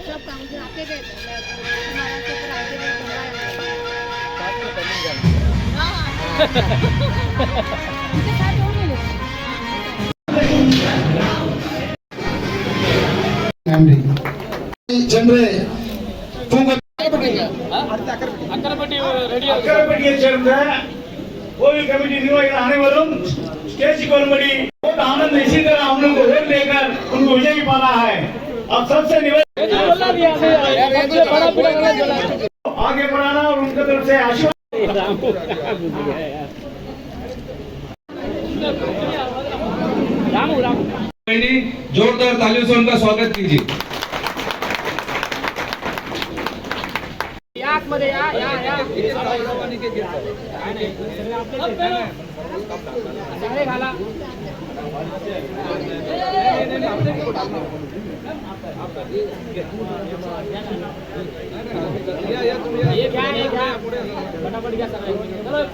सब काम से आके गए हमारा से पर आके गए उनके साथ और मिले ಜನರೇ அக்கரைப்பட்டியை சேர்ந்த கோவில் கமிட்டி நிர்வாகிகள் அனைவரும் स्टेज வரும்படி आनंद इसी तरह हम लोग को वोट देकर उनको विजयी पाना है। अब सबसे निवेदन आगे बढ़ाना और उनकी तरफ से जोरदार तालियों से उनका स्वागत कीजिए।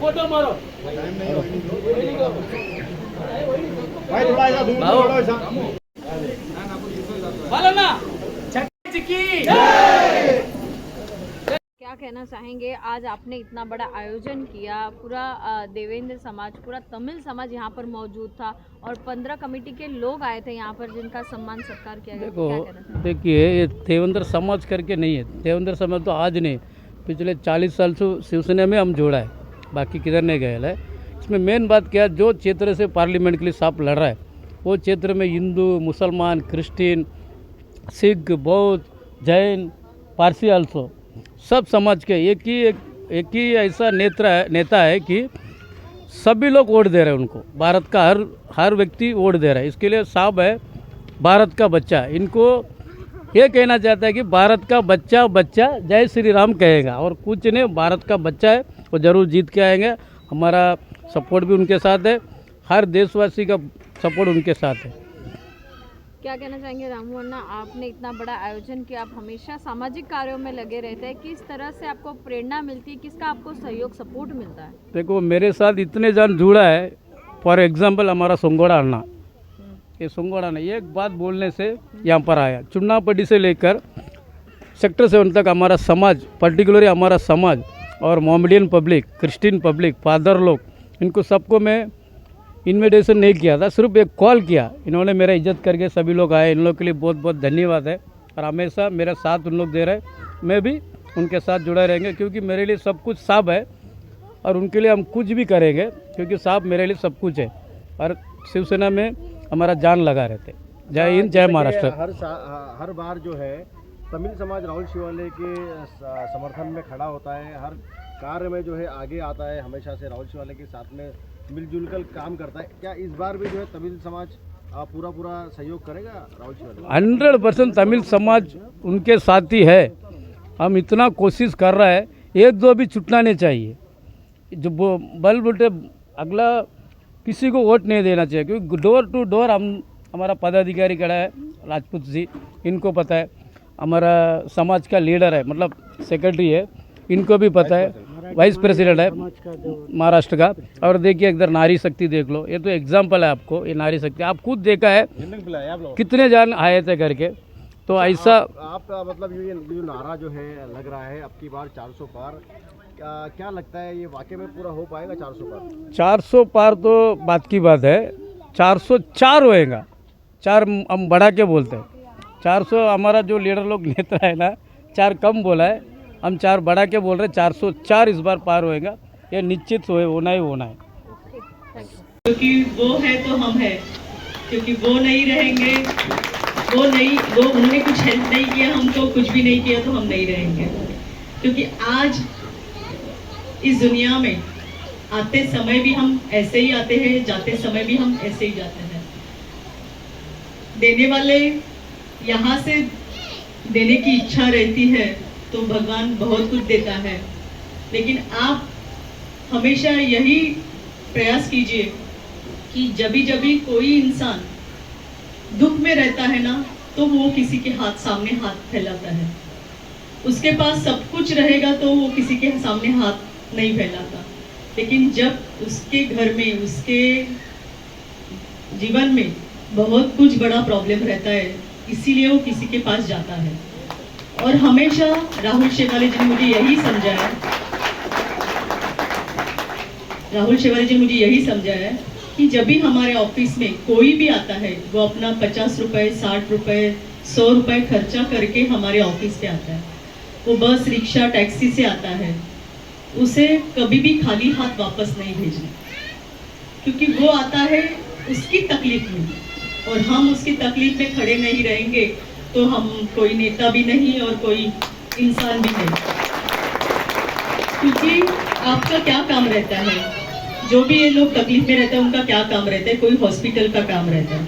फोटो मारो ना। क्या कहना चाहेंगे, आज आपने इतना बड़ा आयोजन किया, पूरा देवेंद्र समाज, पूरा तमिल समाज यहाँ पर मौजूद था और 15 कमेटी के लोग आए थे यहाँ पर जिनका सम्मान सत्कार किया गया। देखो क्या कहना चाहेंगे? देखिए, ये देवेंद्र समाज करके नहीं है। देवेंद्र समाज तो आज नहीं, पिछले 40 साल से शिवसेना में हम जोड़ा है, बाकी किधर नहीं गए है। इसमें मेन बात क्या, जो क्षेत्र से पार्लियामेंट के लिए सांप लड़ रहा है वो क्षेत्र में हिंदू, मुसलमान, क्रिश्चियन, सिख, बौद्ध, जैन, पारसी आल्सो सब समाज के एक ही ऐसा नेता है कि सभी लोग वोट दे रहे हैं उनको। भारत का हर व्यक्ति वोट दे रहा है। इसके लिए साहब है भारत का बच्चा। इनको ये कहना चाहता है कि भारत का बच्चा जय श्री राम कहेगा और कुछ नहीं, भारत का बच्चा है, वो जरूर जीत के आएंगे। हमारा सपोर्ट भी उनके साथ है, हर देशवासी का सपोर्ट उनके साथ है। क्या कहना चाहेंगे रामू अन्ना, आपने इतना बड़ा आयोजन किया, आप हमेशा सामाजिक कार्यों में लगे रहते हैं, किस तरह से आपको प्रेरणा मिलती है, किसका आपको सहयोग सपोर्ट मिलता है? देखो, मेरे साथ इतने जन जुड़ा है। फॉर एग्जाम्पल हमारा सोंगोड़ा अन्ना, ये सोंगोड़ा ने एक बात बोलने से यहाँ पर आया। चुनापट्टी से लेकर सेक्टर 7 तक हमारा समाज, पर्टिकुलरली हमारा समाज और Mohammedan public, Christian public, father लोग, इनको सबको मैं इनविटेशन नहीं किया था, सिर्फ एक कॉल किया। इन्होंने मेरा इज्जत करके सभी लोग आए। इन लोग के लिए बहुत बहुत धन्यवाद है और हमेशा मेरा साथ उन लोग दे रहे हैं। मैं भी उनके साथ जुड़ा रहेंगे क्योंकि मेरे लिए सब कुछ साहब है और उनके लिए हम कुछ भी करेंगे क्योंकि साहब मेरे लिए सब कुछ है और शिवसेना में हमारा जान लगा रहते। जय हिंद, जय महाराष्ट्र। हर बार जो है तमिल समाज राहुल शिवाले के समर्थन में खड़ा होता है, हर कार्य में जो है आगे आता है, हमेशा से राहुल शिवाले के साथ में मिलजुल कर काम करता है। क्या इस बार भी जो है तमिल समाज पूरा सहयोग करेगा राहुल शिवाले? 100% तमिल समाज उनके साथ ही है। हम इतना कोशिश कर रहा है, एक दो भी छूटना नहीं चाहिए। जो बल बोलते अगला किसी को वोट नहीं देना चाहिए क्योंकि डोर टू डोर हमारा पदाधिकारी खड़ा है, राजपूत जी, इनको पता है। हमारा समाज का लीडर है, मतलब सेक्रेटरी है, इनको भी पता है। वाइस प्रेसिडेंट है महाराष्ट्र का। और देखिए इधर नारी शक्ति देख लो, ये तो एग्जाम्पल है आपको। ये नारी शक्ति आप खुद देखा है कितने जन आए थे करके। तो ऐसा आप मतलब ये जो नारा जो है लग रहा है अब की बार 400 पार, क्या लगता है ये वाकई में पूरा हो पाएगा 400 पार? 400 पार तो बात की बात है, 404 होएगा। 4 हम बढ़ा के बोलते हैं। 400 हमारा जो लीडर लोग नेता है ना, 4 कम बोला है, हम 4 बढ़ा के बोल रहे हैं। 404 इस बार पार होएगा, ये निश्चित होना ही होना है। क्योंकि वो है तो हम है, क्योंकि वो नहीं रहेंगे, वो उन्होंने कुछ हेल्प नहीं किया, हम तो कुछ भी नहीं किया तो हम नहीं रहेंगे। क्योंकि आज इस दुनिया में आते समय भी हम ऐसे ही आते हैं, जाते समय भी हम ऐसे ही जाते हैं। देने वाले यहाँ से देने की इच्छा रहती है तो भगवान बहुत कुछ देता है, लेकिन आप हमेशा यही प्रयास कीजिए कि जब भी कोई इंसान दुख में रहता है ना, तो वो किसी के सामने हाथ फैलाता है। उसके पास सब कुछ रहेगा तो वो किसी के सामने हाथ नहीं फैलाता, लेकिन जब उसके घर में, उसके जीवन में बहुत कुछ बड़ा प्रॉब्लम रहता है, इसीलिए वो किसी के पास जाता है। और हमेशा राहुल शेवाले जी ने मुझे यही समझाया, राहुल शेवाले जी ने मुझे यही समझाया कि जब भी हमारे ऑफिस में कोई भी आता है वो अपना 50 रुपए, 60 रुपए, 100 रुपए खर्चा करके हमारे ऑफिस पे आता है। वो बस, रिक्शा, टैक्सी से आता है, उसे कभी भी खाली हाथ वापस नहीं भेजना, क्योंकि वो आता है उसकी तकलीफ में, और हम उसकी तकलीफ में खड़े नहीं रहेंगे तो हम कोई नेता भी नहीं और कोई इंसान भी नहीं। क्योंकि आपका क्या काम रहता है, जो भी ये लोग तकलीफ में रहते हैं उनका क्या काम रहता है, कोई हॉस्पिटल का काम रहता है,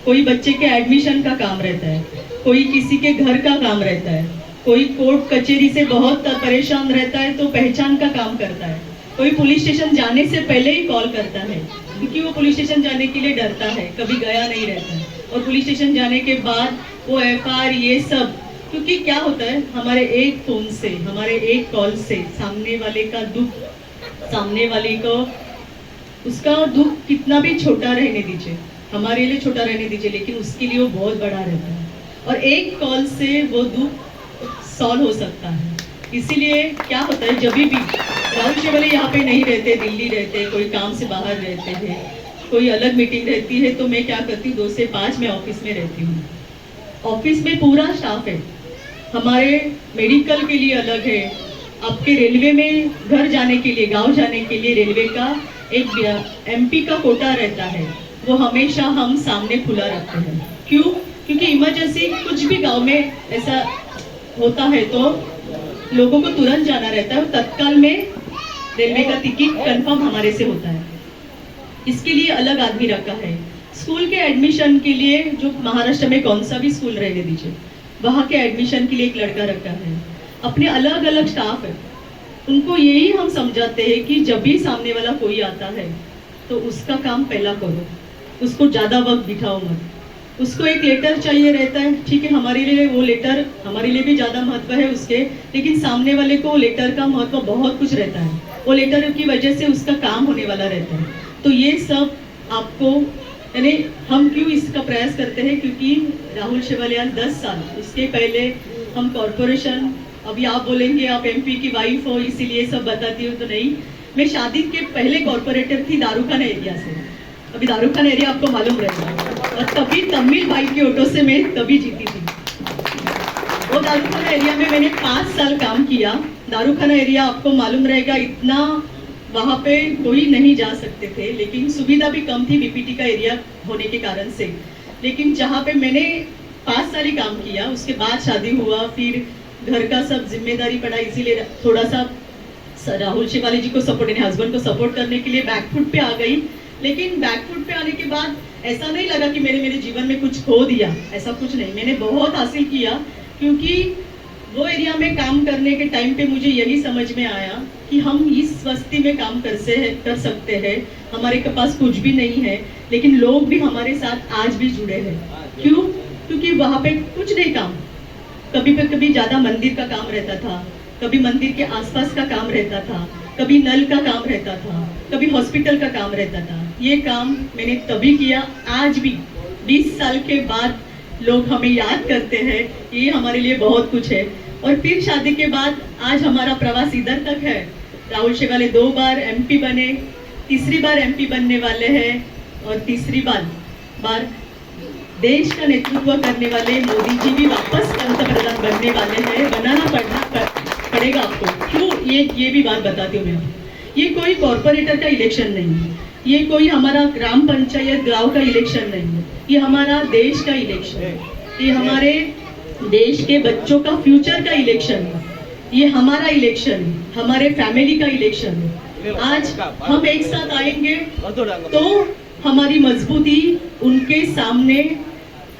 कोई बच्चे के एडमिशन का काम रहता है, कोई किसी के घर का काम रहता है, कोई कोर्ट कचहरी से बहुत परेशान रहता है तो पहचान का काम करता है, कोई पुलिस स्टेशन जाने से पहले ही कॉल करता है, क्योंकि वो पुलिस स्टेशन जाने के लिए डरता है, कभी गया नहीं रहता है, और पुलिस स्टेशन जाने के बाद वो एफआईआर ये सब, क्योंकि क्या होता है हमारे एक फोन से, हमारे एक कॉल से सामने वाले का दुख, सामने वाले को उसका दुख कितना भी छोटा रहने दीजिए, हमारे लिए छोटा रहने दीजिए, लेकिन उसके लिए वो बहुत बड़ा रहता है, और एक कॉल से वो दुख सॉल्व हो सकता है। इसीलिए क्या होता है, जब भी राहुल शेवाले यहाँ पे नहीं रहते, दिल्ली रहते, कोई काम से बाहर रहते हैं, कोई अलग मीटिंग रहती है, तो मैं क्या करती हूँ, 2 से 5 मैं ऑफिस में रहती हूँ। ऑफिस में पूरा स्टाफ है, हमारे मेडिकल के लिए अलग है, आपके रेलवे में घर जाने के लिए, गांव जाने के लिए रेलवे का एक एमपी का कोटा रहता है, वो हमेशा हम सामने खुला रखते हैं। क्यों? क्योंकि इमरजेंसी कुछ भी गांव में ऐसा होता है तो लोगों को तुरंत जाना रहता है, तत्काल में रेलवे का टिकट कंफर्म हमारे से होता है, इसके लिए अलग आदमी रखा है। स्कूल के एडमिशन के लिए, जो महाराष्ट्र में कौन सा भी स्कूल रहने दीजिए, वहाँ के एडमिशन के लिए एक लड़का रखा है, अपने अलग अलग स्टाफ है, उनको यही हम समझाते हैं कि जब भी सामने वाला कोई आता है तो उसका काम पहला करो, उसको ज्यादा वक्त बिठाओ मत, उसको एक लेटर चाहिए रहता है, ठीक है, हमारे लिए वो लेटर, हमारे लिए भी ज्यादा महत्व है उसके, लेकिन सामने वाले को लेटर का महत्व बहुत कुछ रहता है, वो लेटर की वजह से उसका काम होने वाला रहता है। तो ये सब आपको, यानी हम क्यों इसका प्रयास करते हैं, क्योंकि राहुल शेवाले आज 10 साल, उसके पहले हम कॉरपोरेशन, अभी आप बोलेंगे आप एमपी की वाइफ हो इसीलिए सब बताती हो, तो नहीं, मैं शादी के पहले कॉरपोरेटर थी दारूखाना एरिया से, अभी दारूखाना एरिया आपको मालूम रहेगा, और तभी तमिल भाई के ऑटो से मैं तभी जीती थी। वो दारूखाना एरिया में मैंने 5 साल काम किया। दारूखाना एरिया आपको मालूम रहेगा, इतना वहाँ पे कोई नहीं जा सकते थे, लेकिन सुविधा भी कम थी बीपीटी का एरिया होने के कारण से, लेकिन जहाँ पे मैंने 5 साल ही काम किया, उसके बाद शादी हुआ, फिर घर का सब जिम्मेदारी पड़ा, इसीलिए थोड़ा सा राहुल शेवाले जी को सपोर्ट, यानी हस्बैंड को सपोर्ट करने के लिए बैकफुट पे आ गई। लेकिन बैकफुट पे आने के बाद ऐसा नहीं लगा कि मैंने मेरे जीवन में कुछ खो दिया, ऐसा कुछ नहीं, मैंने बहुत हासिल किया, क्योंकि वो एरिया में काम करने के टाइम पे मुझे यही समझ में आया कि हम इस बस्ती में काम कर सकते हैं, हमारे के पास कुछ भी नहीं है, लेकिन लोग भी हमारे साथ आज भी जुड़े हैं। क्यों? क्योंकि वहाँ पे कुछ नहीं काम, कभी ज्यादा मंदिर का काम रहता था, कभी मंदिर के आसपास का काम रहता था, कभी नल का काम रहता था, कभी हॉस्पिटल का काम रहता था। ये काम मैंने तभी किया, आज भी 20 साल के बाद लोग हमें याद करते हैं, ये हमारे लिए बहुत कुछ है। और फिर शादी के बाद आज हमारा प्रवास इधर तक है। राहुल शेवाले 2 बार एमपी बने, तीसरी बार एमपी बनने वाले हैं, और तीसरी बार देश का नेतृत्व करने वाले मोदी जी भी वापस पंतप्रधान बनने वाले हैं, बनाना पड़ेगा आपको। क्यों? ये भी बात बताती हूँ मैं। ये कोई कॉर्पोरेटर का इलेक्शन नहीं है, ये कोई हमारा ग्राम पंचायत गांव का इलेक्शन नहीं है, ये हमारा देश का इलेक्शन है, ये हमारे देश के बच्चों का फ्यूचर का इलेक्शन है, ये हमारा इलेक्शन है, हमारे फैमिली का इलेक्शन है। आज हम एक साथ आएंगे तो हमारी मजबूती उनके सामने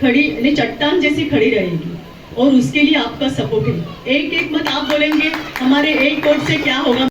खड़ी, चट्टान जैसी खड़ी रहेगी, और उसके लिए आपका सपोर्ट है। एक एक मत आप बोलेंगे, हमारे एक वोट से क्या होगा।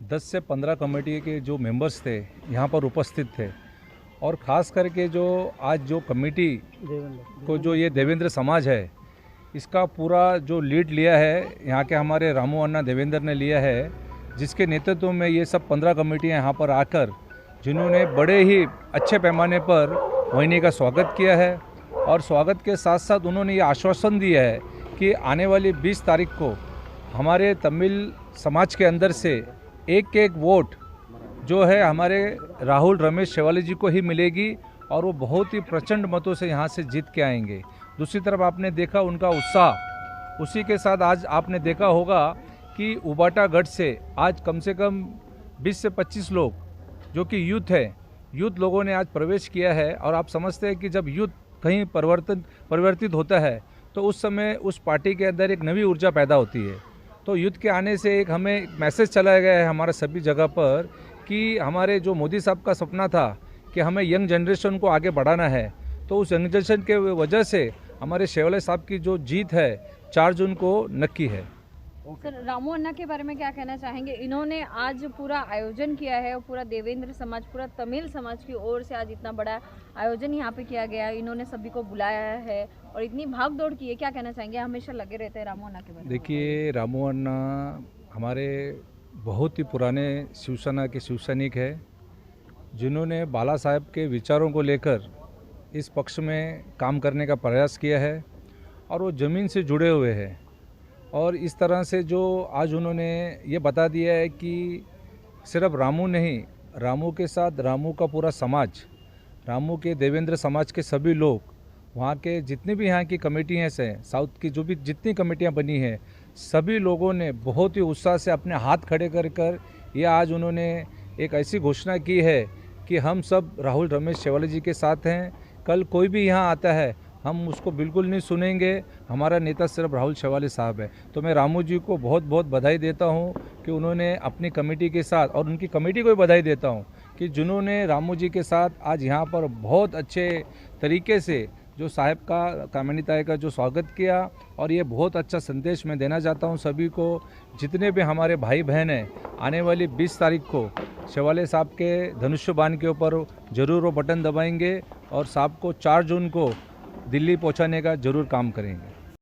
10 से 15 कमेटी के जो मेंबर्स थे यहाँ पर उपस्थित थे और ख़ास करके जो आज जो कमेटी को जो ये देवेंद्र समाज है इसका पूरा जो लीड लिया है यहाँ के हमारे रामू अन्ना देवेंद्र ने लिया है, जिसके नेतृत्व में ये सब 15 कमेटियाँ यहाँ पर आकर जिन्होंने बड़े ही अच्छे पैमाने पर वहीनी का स्वागत किया है और स्वागत के साथ साथ उन्होंने ये आश्वासन दिया है कि आने वाली 20 तारीख को हमारे तमिल समाज के अंदर से एक वोट जो है हमारे राहुल रमेश शेवाली जी को ही मिलेगी और वो बहुत ही प्रचंड मतों से यहाँ से जीत के आएंगे। दूसरी तरफ आपने देखा उनका उत्साह, उसी के साथ आज आपने देखा होगा कि उबाटा गढ़ से आज कम से कम 20 से 25 लोग जो कि यूथ लोगों ने आज प्रवेश किया है। और आप समझते हैं कि जब यूथ कहीं परिवर्तित होता है तो उस समय उस पार्टी के अंदर एक नई ऊर्जा पैदा होती है। तो यूथ के आने से एक हमें मैसेज चलाया गया है हमारा सभी जगह पर कि हमारे जो मोदी साहब का सपना था कि हमें यंग जनरेशन को आगे बढ़ाना है, तो उस यंग जनरेशन के वजह से हमारे शेवाले साहब की जो जीत है 4 जून को नक्की है। सर, रामू अन्ना के बारे में क्या कहना चाहेंगे? इन्होंने आज पूरा आयोजन किया है और पूरा देवेंद्र समाज, पूरा तमिल समाज की ओर से आज इतना बड़ा आयोजन यहाँ पे किया गया, इन्होंने सभी को बुलाया है और इतनी भाग दौड़ की है, क्या कहना चाहेंगे? हमेशा लगे रहते हैं रामू अन्ना के बारे में। देखिए, रामू अन्ना हमारे बहुत ही पुराने शिवसेना के शिव सैनिक है, जिन्होंने बाला साहब के विचारों को लेकर इस पक्ष में काम करने का प्रयास किया है और वो ज़मीन से जुड़े हुए हैं। और इस तरह से जो आज उन्होंने ये बता दिया है कि सिर्फ रामू नहीं, रामू के साथ रामू का पूरा समाज, रामू के देवेंद्र समाज के सभी लोग, वहाँ के जितनी भी यहाँ की कमेटियाँ हैं, साउथ की जो भी जितनी कमेटियाँ बनी हैं, सभी लोगों ने बहुत ही उत्साह से अपने हाथ खड़े कर ये आज उन्होंने एक ऐसी घोषणा की है कि हम सब राहुल रमेश शेवाली जी के साथ हैं। कल कोई भी यहाँ आता है हम उसको बिल्कुल नहीं सुनेंगे, हमारा नेता सिर्फ राहुल शेवाली साहब है। तो मैं रामू जी को बहुत बहुत बधाई देता हूँ कि उन्होंने अपनी कमेटी के साथ, और उनकी कमेटी को भी बधाई देता हूँ कि जिन्होंने रामू जी के साथ आज यहाँ पर बहुत अच्छे तरीके से जो साहब का कामिनीताई का जो स्वागत किया। और ये बहुत अच्छा संदेश मैं देना चाहता हूँ सभी को, जितने भी हमारे भाई बहन हैं, आने वाली 20 तारीख को शेवाले साहब के धनुष्य बाण के ऊपर ज़रूर वो बटन दबाएंगे और साहब को 4 जून को दिल्ली पहुंचाने का जरूर काम करेंगे।